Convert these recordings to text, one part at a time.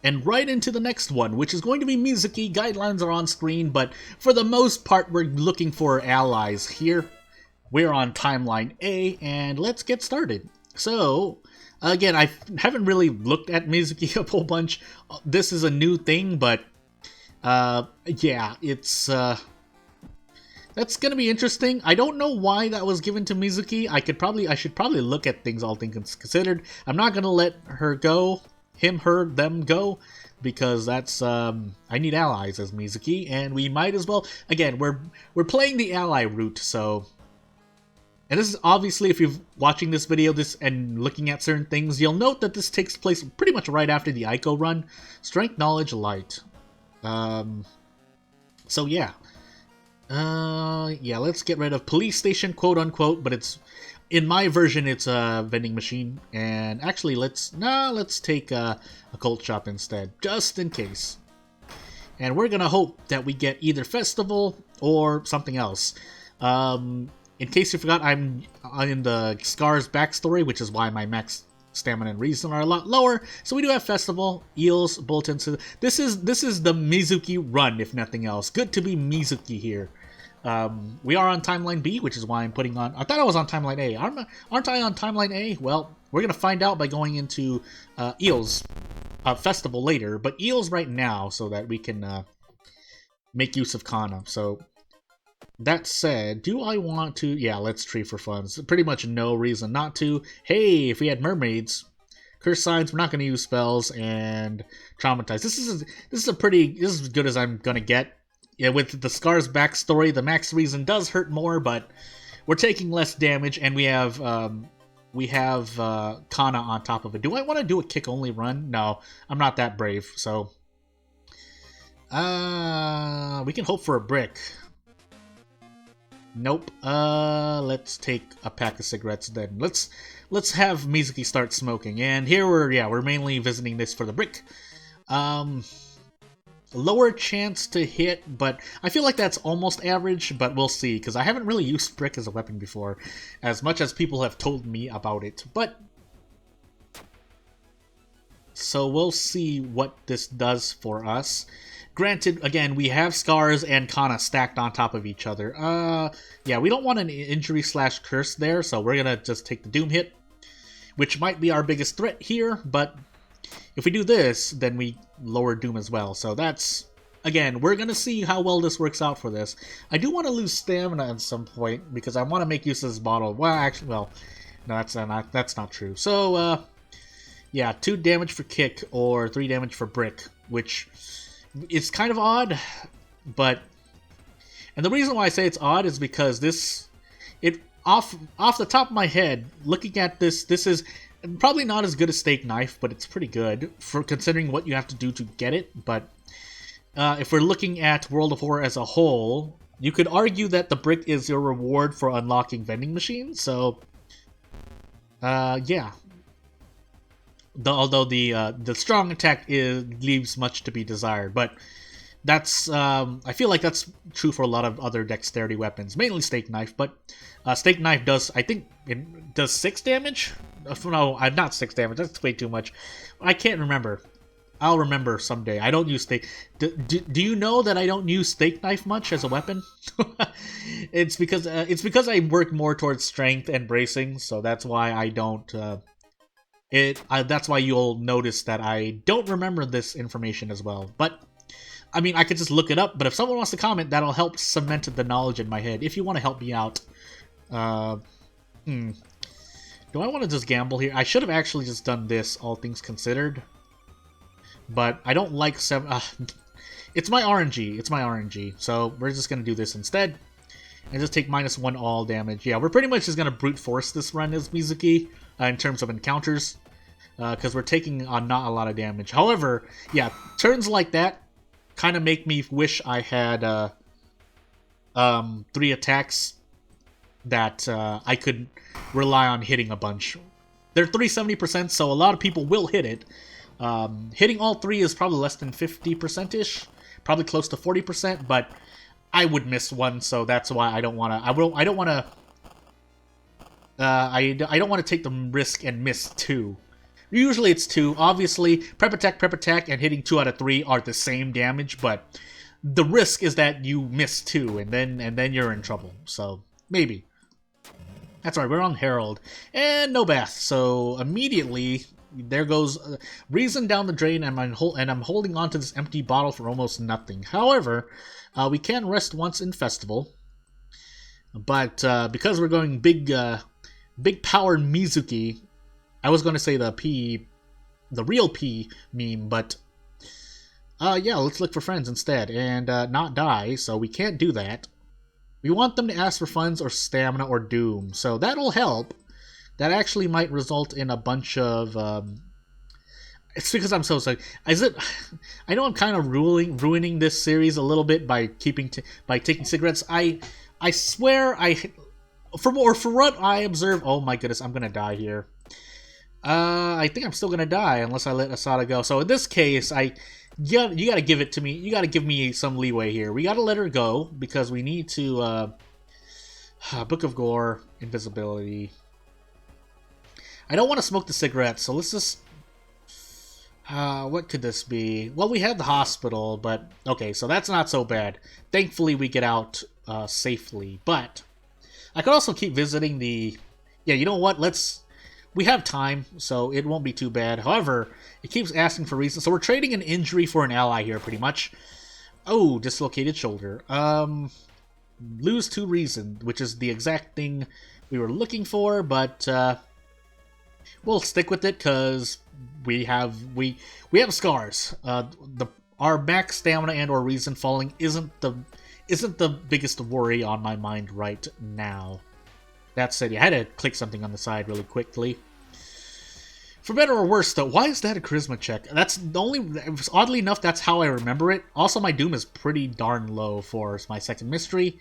and right into the next one, which is going to be Mizuki. Guidelines are on screen, but for the most part, we're looking for allies here. We're on timeline A, and let's get started. So, again, I haven't really looked at Mizuki a whole bunch. This is a new thing, but yeah, it's that's gonna be interesting. I don't know why that was given to Mizuki. I should probably look at things, all things considered. I'm not gonna let her go, him, her, them go, because that's I need allies as Mizuki, and we might as well. Again, we're playing the ally route, so. And this is obviously, if you're watching this video and looking at certain things, you'll note that this takes place pretty much right after the Aiko run. Strength, Knowledge, Light. So yeah. Yeah, let's get rid of police station, quote unquote, but it's, in my version, it's a vending machine. And actually, let's take a cult shop instead, just in case. And we're gonna hope that we get either festival or something else. In case you forgot, I'm in the Scar's backstory, which is why my max stamina and reason are a lot lower. So we do have festival, eels, bulletins. This is the Mizuki run, if nothing else. Good to be Mizuki here. We are on timeline B, which is why I'm putting on. I thought I was on timeline A. Aren't I on timeline A? Well, we're gonna find out by going into eels festival later, but eels right now, so that we can make use of Kana. So. That said, do I want to... Yeah, let's tree for funds. Pretty much no reason not to. Hey, if we had mermaids, curse signs, we're not going to use spells, and traumatize. This is as good as I'm going to get. Yeah, with the Scar's backstory, the max reason does hurt more, but we're taking less damage, and we have Kana on top of it. Do I want to do a kick-only run? No, I'm not that brave, so... we can hope for a brick. Nope. Let's take a pack of cigarettes then. Let's have Mizuki start smoking. And here we're mainly visiting this for the brick. Lower chance to hit, but I feel like that's almost average, but we'll see, because I haven't really used brick as a weapon before, as much as people have told me about it. But so we'll see what this does for us. Granted, again, we have Scars and Kana stacked on top of each other. Yeah, we don't want an injury / curse there, so we're gonna just take the Doom hit, which might be our biggest threat here, but if we do this, then we lower Doom as well. So that's, again, we're gonna see how well this works out for this. I do want to lose stamina at some point, because I want to make use of this bottle. Well, actually, no, that's not true. So, yeah, 2 damage for kick, or 3 damage for brick, which... It's kind of odd, but... And the reason why I say it's odd is because off the top of my head, looking at this is probably not as good as Steak Knife, but it's pretty good, for considering what you have to do to get it. But if we're looking at World of Horror as a whole, you could argue that the brick is your reward for unlocking vending machines, so... yeah. Although the strong attack leaves much to be desired, but that's I feel like that's true for a lot of other dexterity weapons, mainly Steak Knife. But Steak Knife does, I think, it does 6 damage. No, not 6 damage. That's way too much. I can't remember. I'll remember someday. I don't use steak. Do you know that I don't use Steak Knife much as a weapon? It's because I work more towards strength and bracing, so that's why I don't. That's why you'll notice that I don't remember this information as well. But, I mean, I could just look it up, but if someone wants to comment, that'll help cement the knowledge in my head. If you want to help me out. Do I want to just gamble here? I should have actually just done this, all things considered. But I don't like it's my RNG. It's my RNG. So we're just going to do this instead. And just take -1 all damage. Yeah, we're pretty much just going to brute force this run as Mizuki. In terms of encounters, because we're taking not a lot of damage. However, yeah, turns like that kind of make me wish I had 3 attacks that I could rely on hitting a bunch. They're 370%, so a lot of people will hit it. Hitting all 3 is probably less than 50%-ish, probably close to 40%, but I would miss one, so that's why I don't want to. I don't want to. I don't want to take the risk and miss 2. Usually it's 2. Obviously, prep attack, and hitting 2 out of 3 are the same damage, but the risk is that you miss 2, and then you're in trouble. So, maybe. That's right, we're on Herald. And no bath, so immediately, there goes reason down the drain, and I'm holding on to this empty bottle for almost nothing. However, we can rest once in Festival, but because we're going big powered Mizuki, I was going to say the real P meme, but yeah, let's look for friends instead and not die, so we can't do that. We want them to ask for funds or stamina or doom, so that'll help. That actually might result in a bunch of it's because I'm so sorry. Is it? I know I'm kind of ruining this series a little bit by taking cigarettes. I swear for what I observe. Oh my goodness, I'm gonna die here. I think I'm still gonna die unless I let Asada go. So in this case, you gotta give it to me. You gotta give me some leeway here. We gotta let her go because we need to. Book of Gore, invisibility. I don't want to smoke the cigarettes, so let's just. What could this be? Well, we had the hospital, but okay, so that's not so bad. Thankfully, we get out safely. But I could also keep visiting the. Yeah, you know what? We have time, so it won't be too bad. However, it keeps asking for reasons, so we're trading an injury for an ally here, pretty much. Oh, dislocated shoulder. Lose 2 reason, which is the exact thing we were looking for, but we'll stick with it because we have scars. Our max stamina and or reason falling isn't the biggest worry on my mind right now. That said, I had to click something on the side really quickly. For better or worse, though, why is that a charisma check? That's the only. Oddly enough, that's how I remember it. Also, my doom is pretty darn low for my second mystery.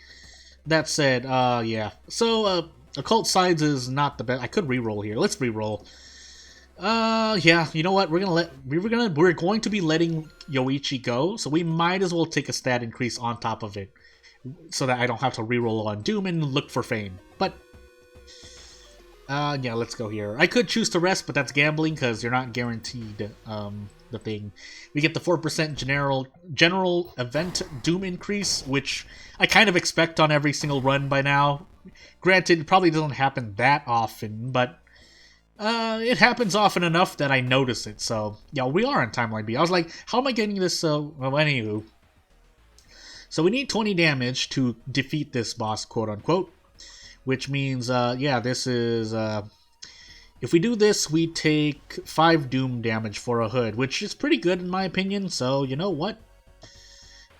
That said, yeah. So, occult sides is not the best. I could reroll here. Let's reroll. Yeah. You know what? We're going to be letting Yoichi go, so we might as well take a stat increase on top of it, so that I don't have to reroll on doom and look for fame. But. Yeah, let's go here. I could choose to rest, but that's gambling because you're not guaranteed the thing. We get the 4% general event doom increase, which I kind of expect on every single run by now. Granted, it probably doesn't happen that often, but it happens often enough that I notice it. So, yeah, we are on Timeline B. I was like, how am I getting this? Well, anywho. So we need 20 damage to defeat this boss, quote-unquote. Which means, yeah, this is, if we do this, we take 5 doom damage for a hood, which is pretty good in my opinion, so you know what?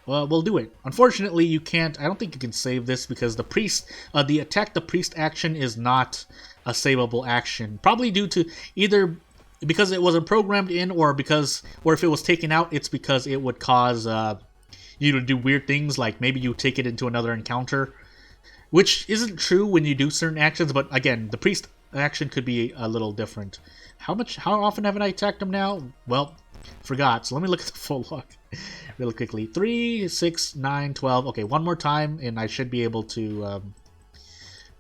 Well, we'll do it. Unfortunately, you can't, I don't think you can save this because the priest, the attack the priest action is not a savable action. Probably due to either because it wasn't programmed in or if it was taken out, it's because it would cause, you to do weird things, like maybe you take it into another encounter. Which isn't true when you do certain actions, but again, the priest action could be a little different. How often haven't I attacked him now? Well, forgot, so let me look at the full log really quickly. 3, 6, 9, 12. Okay, one more time, and I should be able to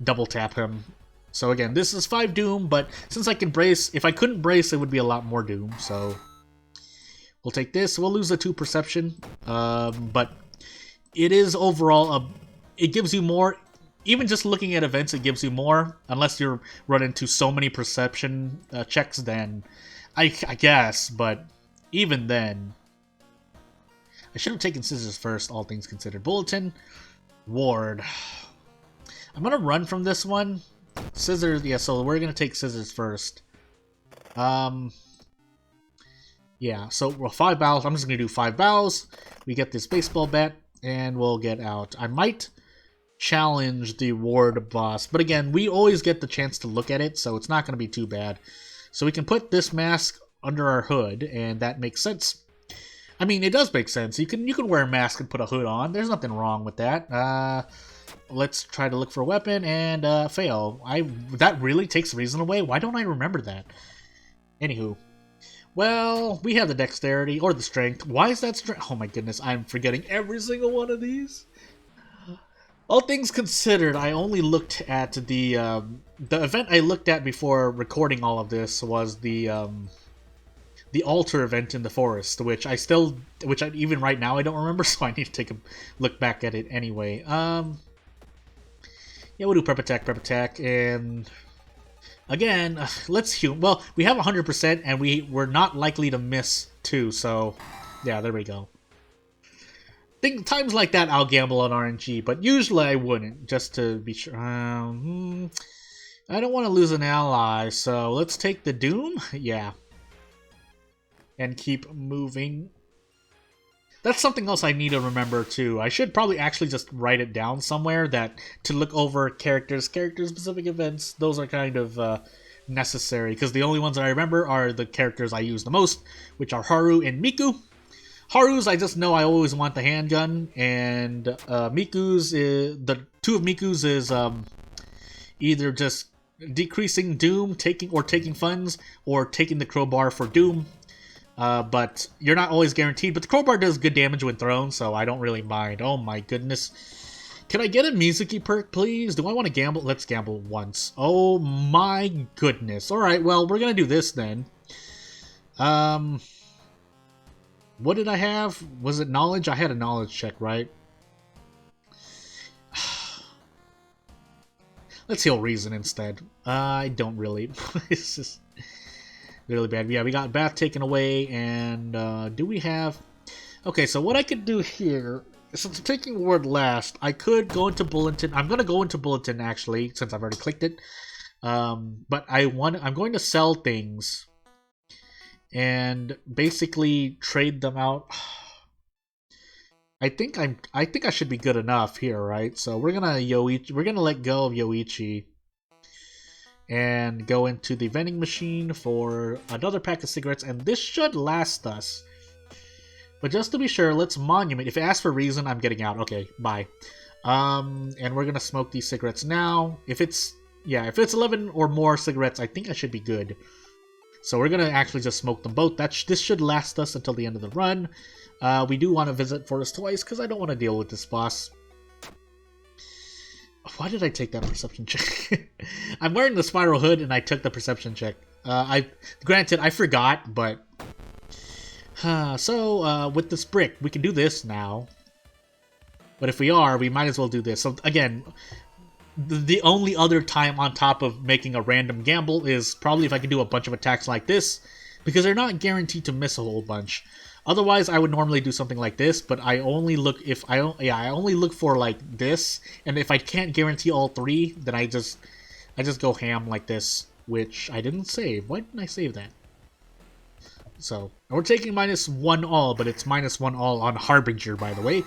double tap him. So again, this is 5 doom, but since I can brace, if I couldn't brace, it would be a lot more doom, so we'll take this. We'll lose the 2 perception, but it is overall it gives you more. Even just looking at events, it gives you more, unless you're run into so many perception checks, then I guess, but even then, I should have taken scissors first, all things considered. Bulletin, ward. I'm going to run from this one. Scissors, yeah, so we're going to take scissors first. Yeah, so 5 bows. I'm just going to do 5 bows. We get this baseball bat, and we'll get out. I might challenge the ward boss, but again, we always get the chance to look at it, so it's not going to be too bad. So we can put this mask under our hood, and that makes sense. I mean, it does make sense. You can wear a mask and put a hood on. There's nothing wrong with that. Let's try to look for a weapon and fail. That really takes reason away. Why don't I remember that? Anywho. Well, we have the dexterity or the strength. Why is that strength? Oh my goodness, I'm forgetting every single one of these. All things considered, I only looked at the event I looked at before recording all of this was the altar event in the forest, which even right now I don't remember, so I need to take a look back at it anyway. Yeah, we'll do prep attack, and again, let's well, we have 100%, and we're not likely to miss too, so yeah, there we go. Times like that, I'll gamble on RNG, but usually I wouldn't, just to be sure. I don't want to lose an ally, so let's take the Doom. Yeah. And keep moving. That's something else I need to remember, too. I should probably actually just write it down somewhere, that to look over character-specific events, those are kind of necessary, because the only ones that I remember are the characters I use the most, which are Haru and Miku. Haru's, I just know I always want the handgun, and Miku's, the two of Miku's is either just decreasing Doom, taking funds, or taking the crowbar for Doom. But you're not always guaranteed, but the crowbar does good damage when thrown, so I don't really mind. Oh my goodness. Can I get a Mizuki perk, please? Do I want to gamble? Let's gamble once. Oh my goodness. Alright, well, we're gonna do this then. What did I have? Was it knowledge? I had a knowledge check, right? Let's heal reason instead. I don't really. It's just really bad. Yeah, we got bath taken away, and do we have... Okay, so what I could do here, since I'm taking word last, I could go into Bulletin. I'm going to go into Bulletin, actually, since I've already clicked it. But I'm going to sell things and basically trade them out. I think I should be good enough here, right? So we're gonna let go of Yoichi and go into the vending machine for another pack of cigarettes, and this should last us. But just to be sure, let's monument. If it asks for reason, I'm getting out. Okay, bye. And we're gonna smoke these cigarettes now. If it's 11 or more cigarettes, I think I should be good. So we're gonna actually just smoke them both. This should last us until the end of the run. We do want to visit Forest twice because I don't want to deal with this boss. Why did I take that perception check? I'm wearing the spiral hood and I took the perception check. Granted, I forgot, but... So, with this brick, we can do this now. But if we are, we might as well do this. So, again, the only other time on top of making a random gamble is probably if I can do a bunch of attacks like this, because they're not guaranteed to miss a whole bunch. Otherwise, I would normally do something like this, but I only look I only look for like this, and if I can't guarantee all three, then I just go ham like this, which I didn't save. Why didn't I save that? So we're taking -1 all, but it's -1 all on Harbinger, by the way.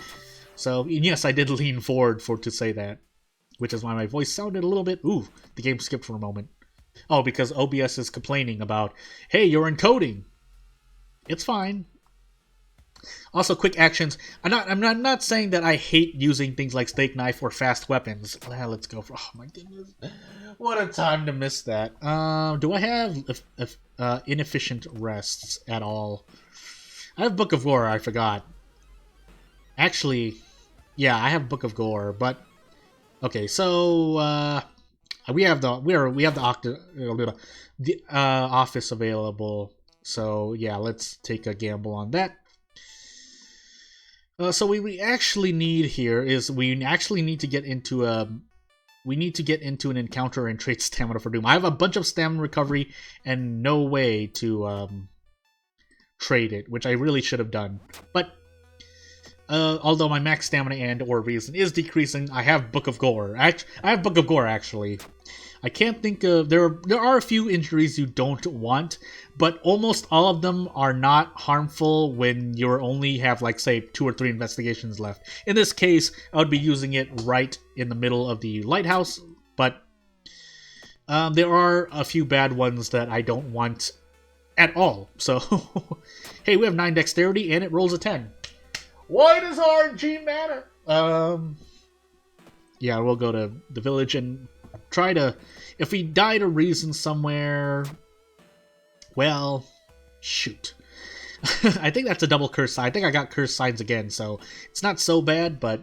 So yes, I did lean forward to say that, which is why my voice sounded a little bit. Ooh, the game skipped for a moment. Oh, because OBS is complaining about, hey, you're encoding. It's fine. Also, quick actions. I'm not saying that I hate using things like steak knife or fast weapons. Let's go for... Oh my goodness, what a time to miss that. Do I have inefficient rests at all? I have Book of Gore. I forgot. Actually, yeah, I have Book of Gore, but okay. So we have the office available. So yeah, let's take a gamble on that. So what we actually need here is we actually need to get into an encounter and trade stamina for Doom. I have a bunch of stamina recovery and no way to trade it, which I really should have done. But although my max stamina and or reason is decreasing, I have Book of Gore. I have Book of Gore actually. I can't think of... There are a few injuries you don't want, but almost all of them are not harmful when you only have, like, say, 2 or 3 investigations left. In this case, I would be using it right in the middle of the lighthouse, but there are a few bad ones that I don't want at all. So, hey, we have 9 dexterity, and it rolls a 10. Why does RNG matter? Yeah, we'll go to the village and... try to... If we die to reason somewhere... Well... Shoot. I think that's a double curse sign. I think I got curse signs again, so... It's not so bad, but...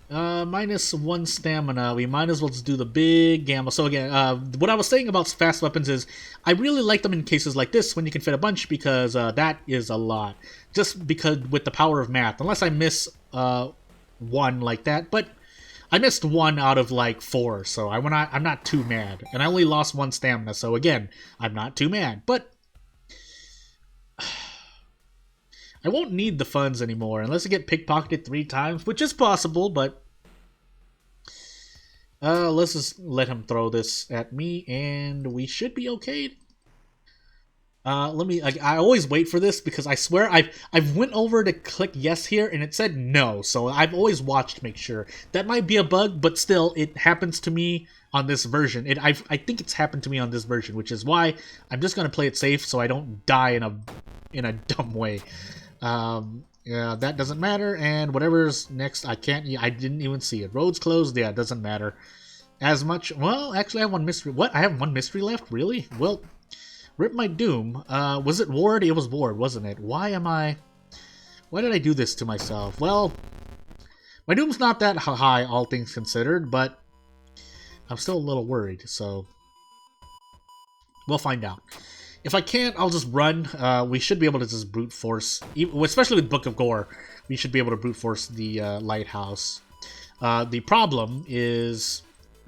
Minus 1 stamina. We might as well just do the big gamble. So again, what I was saying about fast weapons is I really like them in cases like this when you can fit a bunch because that is a lot. Just because with the power of math. Unless I miss one like that. But I missed one out of like 4, so I'm not too mad. And I only lost 1 stamina, so again, I'm not too mad. But I won't need the funds anymore unless I get pickpocketed 3 times, which is possible, but let's just let him throw this at me and we should be okay. Let me. I always wait for this because I swear I've went over to click yes here and it said no. So I've always watched to make sure. That might be a bug, but still, it happens to me on this version. I think it's happened to me on this version, which is why I'm just gonna play it safe so I don't die in a dumb way. Yeah, that doesn't matter. And whatever's next, I can't. I didn't even see it. Roads closed. Yeah, it doesn't matter as much. Well, actually, I have 1 mystery. What? I have 1 mystery left. Really? Well. Rip my doom. Was it Ward? It was Ward, wasn't it? Why did I do this to myself? Well, my doom's not that high, all things considered, but I'm still a little worried, so we'll find out. If I can't, I'll just run. We should be able to just brute force, especially with Book of Gore, we should be able to brute force the lighthouse. The problem is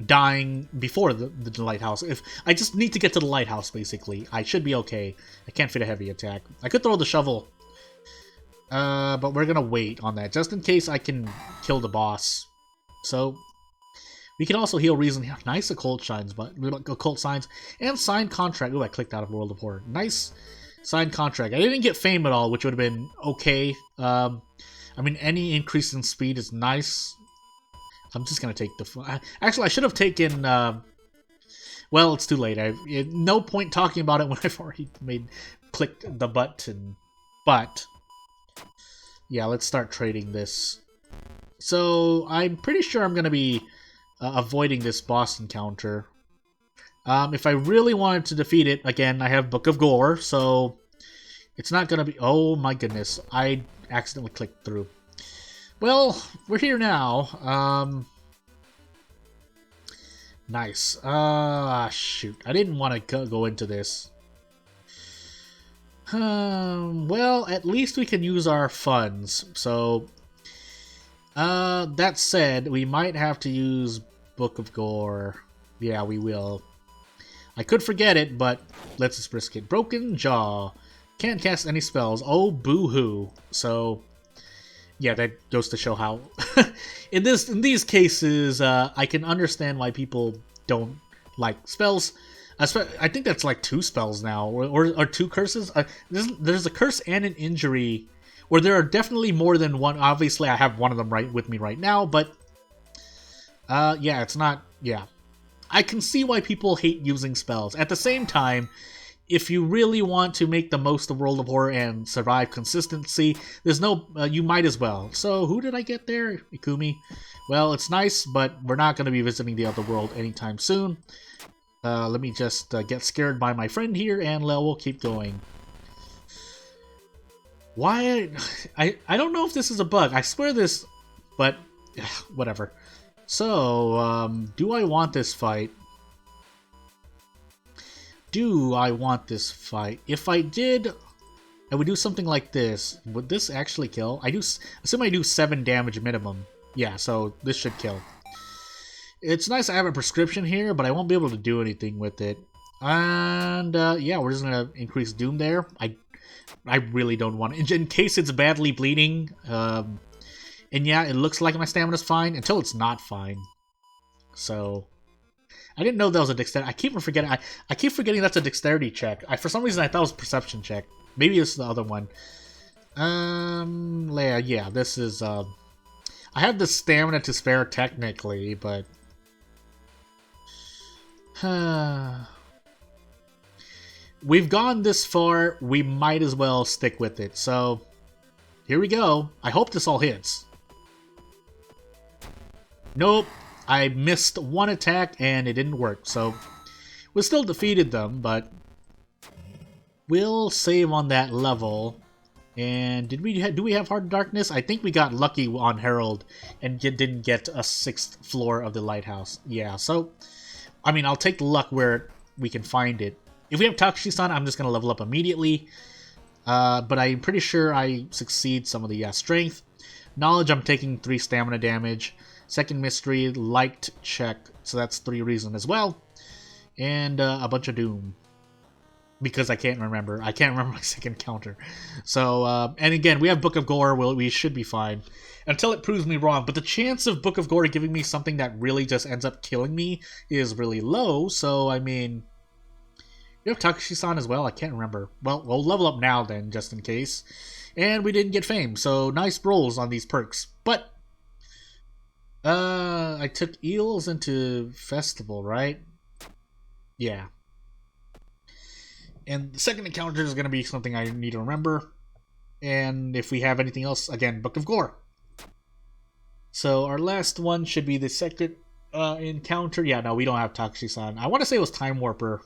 dying before the lighthouse. If I just need to get to the lighthouse, basically, I should be okay. I can't fit a heavy attack. I could throw the shovel, but we're gonna wait on that just in case I can kill the boss. So we can also heal reason. Nice occult signs, but occult signs and signed contract. Oh, I clicked out of World of Horror. Nice signed contract. I didn't get fame at all, which would have been okay. I mean, any increase in speed is nice. I'm just gonna take the. Actually, I should have taken. Well, it's too late. No point talking about it when I've already clicked the button. But yeah, let's start trading this. So I'm pretty sure I'm gonna be avoiding this boss encounter. If I really wanted to defeat it, again, I have Book of Gore, so it's not gonna be. Oh my goodness! I accidentally clicked through. Well, we're here now. Nice. Shoot. I didn't want to go into this. Well, at least we can use our funds. So, that said, we might have to use Book of Gore. Yeah, we will. I could forget it, but let's just risk it. Broken Jaw. Can't cast any spells. Oh, boo-hoo. So yeah, that goes to show how in these cases I can understand why people don't like spells. I think that's like 2 spells now, or 2 curses. There's a curse and an injury, where there are definitely more than one. Obviously, I have one of them right with me right now, but yeah, it's not. Yeah, I can see why people hate using spells. At the same time, if you really want to make the most of World of Horror and survive consistency, there's no, you might as well. So who did I get there? Ikumi. Well, it's nice, but we're not going to be visiting the other world anytime soon. Let me just get scared by my friend here, and we'll keep going. Why? I don't know if this is a bug. I swear this, but whatever. So, do I want this fight? Do I want this fight? If I did, I would do something like this. Would this actually kill? Assume I do 7 damage minimum. Yeah, so this should kill. It's nice I have a prescription here, but I won't be able to do anything with it. And yeah, we're just gonna increase Doom there. I really don't want it. In case it's badly bleeding. And yeah, it looks like my stamina's fine until it's not fine. So I didn't know that was a dexterity. I keep forgetting. I keep forgetting that's a dexterity check. For some reason I thought it was a perception check. Maybe it's the other one. Yeah, this is. I have the stamina to spare technically, but we've gone this far. We might as well stick with it. So here we go. I hope this all hits. Nope. I missed 1 attack and it didn't work, so we still defeated them, but we'll save on that level. And do we have Heart of Darkness? I think we got lucky on Herald and didn't get a 6th floor of the lighthouse. Yeah, so I mean, I'll take the luck where we can find it. If we have Takushi-san, I'm just gonna level up immediately. But I'm pretty sure I succeed some of the strength. Knowledge, I'm taking 3 stamina damage. Second mystery, liked check, so that's 3 reason as well. And a bunch of doom. Because I can't remember. I can't remember my second counter. So, and again, we have Book of Gore. Well, we should be fine. Until it proves me wrong. But the chance of Book of Gore giving me something that really just ends up killing me is really low. So, I mean... You have Takushi-san as well? I can't remember. Well, we'll level up now then, just in case. And we didn't get fame. So, nice rolls on these perks. But... I took eels into festival, right? Yeah. And the second encounter is going to be something I need to remember. And if we have anything else, again, Book of Gore. So our last one should be the second encounter. Yeah, no, we don't have Takushi-san. I want to say it was Time Warper.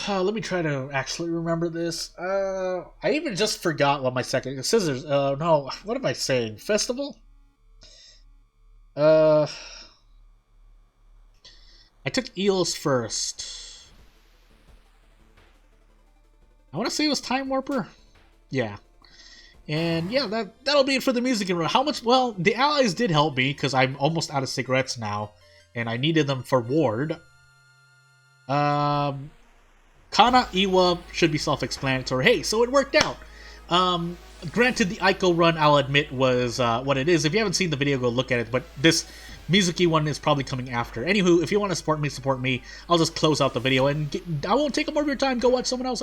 Let me try to actually remember this. I even just forgot what my second... Scissors. No, what am I saying? Festival? I took eels first. I want to say it was Time Warper. Yeah. And yeah, that'll be it for the music run. How much? Well, the allies did help me because I'm almost out of cigarettes now, and I needed them for Ward. Kana, Iwa should be self-explanatory. Hey, so it worked out. Granted, the Aiko run, I'll admit, was what it is. If you haven't seen the video, go look at it. But this Mizuki one is probably coming after. Anywho, if you want to support me. I'll just close out the video, and I won't take up more of your time. Go watch someone else.